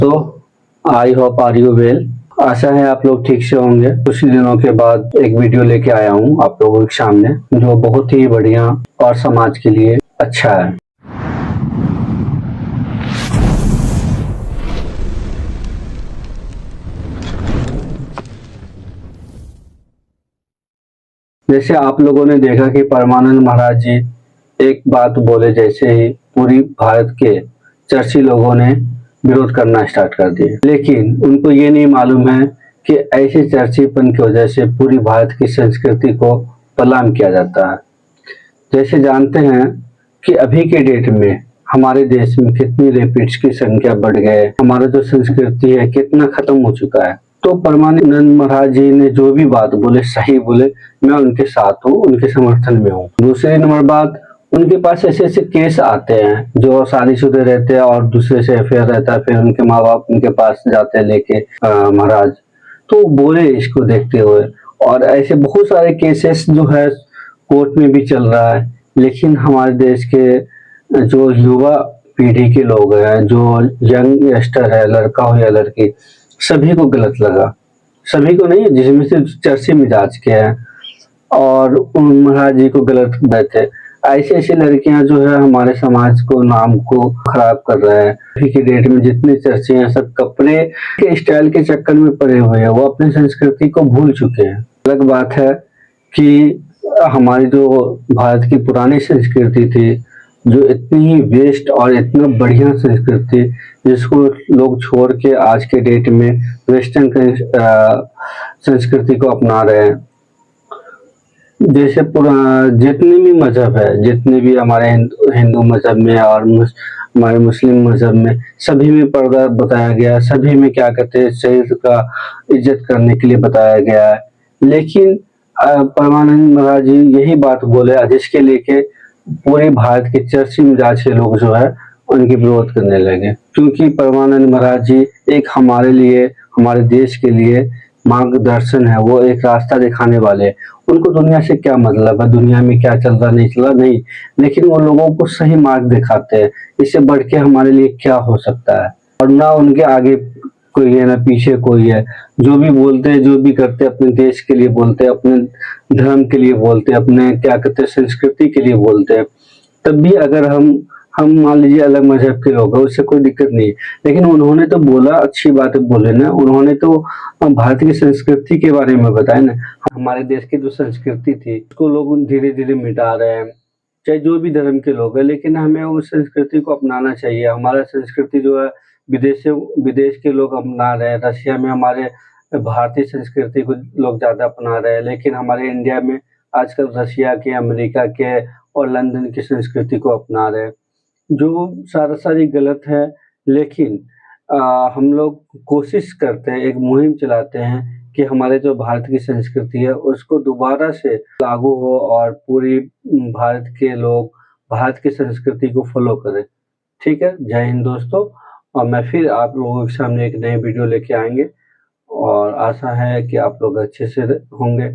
तो I hope are you well. आशा है आप लोग ठीक से होंगे। कुछ दिनों के बाद एक वीडियो लेके आया हूँ आप लोगों के सामने, जो बहुत ही बढ़िया और समाज के लिए अच्छा है। जैसे आप लोगों ने देखा कि परमानंद महाराज जी एक बात बोले, जैसे ही पूरी भारत के चर्ची लोगों ने विरोध करना स्टार्ट कर दिए। लेकिन उनको ये नहीं मालूम है कि ऐसे चर्चीपन की वजह से पूरी भारत की संस्कृति को बदनाम किया जाता है। जैसे जानते हैं कि अभी के डेट में हमारे देश में कितनी रेपिड्स की संख्या बढ़ गए, हमारा जो संस्कृति है कितना खत्म हो चुका है। तो परमानंद महाराज जी ने जो भी बात बोले सही बोले, मैं उनके साथ हूँ, उनके समर्थन में हूँ। दूसरी नंबर बात, उनके पास ऐसे ऐसे केस आते हैं जो शादीशुदा रहते हैं और दूसरे से अफेयर रहता है, फिर उनके माँ बाप उनके पास जाते हैं लेके महाराज, तो बोले इसको देखते हुए। और ऐसे बहुत सारे केसेस जो है कोर्ट में भी चल रहा है। लेकिन हमारे देश के जो युवा पीढ़ी के लोग हैं, जो यंग यस्टर है, लड़का हो या लड़की, सभी को गलत लगा। सभी को नहीं, जिसमें से चर्चे मिजाज के हैं और उन महाराज जी को गलत बैठे। ऐसी ऐसी लड़कियां जो है हमारे समाज को, नाम को खराब कर रहे हैं। अभी की डेट में जितने चर्चे हैं सब कपड़े के स्टाइल के चक्कर में पड़े हुए हैं, वो अपनी संस्कृति को भूल चुके हैं। अलग बात है कि हमारी जो भारत की पुरानी संस्कृति थी, जो इतनी वेस्ट और इतना बढ़िया संस्कृति, जिसको लोग छोड़ के आज के डेट में वेस्टर्न संस्कृति को अपना रहे हैं। जैसे जितने भी मजहब है, जितने भी हमारे हिंदू मजहब में और हमारे मुस्लिम मजहब में, सभी में पर्दा बताया गया, सभी में क्या कहते हैं शरीर का इज्जत करने के लिए बताया गया है। लेकिन परमानंद महाराज जी यही बात बोले, जिसके लेके पूरे भारत के चर्ची मिजाज के लोग जो है उनकी विरोध करने लगे। क्योंकि परमानंद महाराज जी एक हमारे लिए, हमारे देश के लिए मार्गदर्शन है, वो एक रास्ता दिखाने वाले। उनको दुनिया से क्या मतलब है, दुनिया में क्या चल रहा नहीं चल रहा नहीं, लेकिन वो लोगों को सही मार्ग दिखाते हैं। इससे बढ़ के हमारे लिए क्या हो सकता है। और ना उनके आगे कोई है ना पीछे कोई है। जो भी बोलते हैं, जो भी करते हैं, अपने देश के लिए बोलते हैं, अपने धर्म के लिए बोलते हैं, अपने क्या कहते हैं संस्कृति के लिए बोलते हैं। तब भी अगर हम मान लीजिए अलग मजहब के लोग हैं, उससे कोई दिक्कत नहीं है। लेकिन उन्होंने तो बोला, अच्छी बात बोले ना, उन्होंने तो भारत की संस्कृति के बारे में बताया ना। हमारे देश की जो संस्कृति थी उसको लोग धीरे धीरे मिटा रहे हैं, चाहे जो भी धर्म के लोग हैं। लेकिन हमें उस संस्कृति को अपनाना चाहिए। हमारा संस्कृति जो है विदेश के लोग अपना रहे हैं। रशिया में हमारे भारतीय संस्कृति को लोग ज्यादा अपना रहे हैं, लेकिन हमारे इंडिया में आजकल रशिया के, अमेरिका के और लंदन की संस्कृति को अपना रहे हैं, जो सारी गलत है। लेकिन हम लोग कोशिश करते हैं, एक मुहिम चलाते हैं कि हमारे जो भारत की संस्कृति है उसको दोबारा से लागू हो और पूरी भारत के लोग भारत की संस्कृति को फॉलो करें। ठीक है, जय हिंद दोस्तों। और मैं फिर आप लोगों के सामने एक नए वीडियो लेके आएंगे और आशा है कि आप लोग अच्छे से होंगे।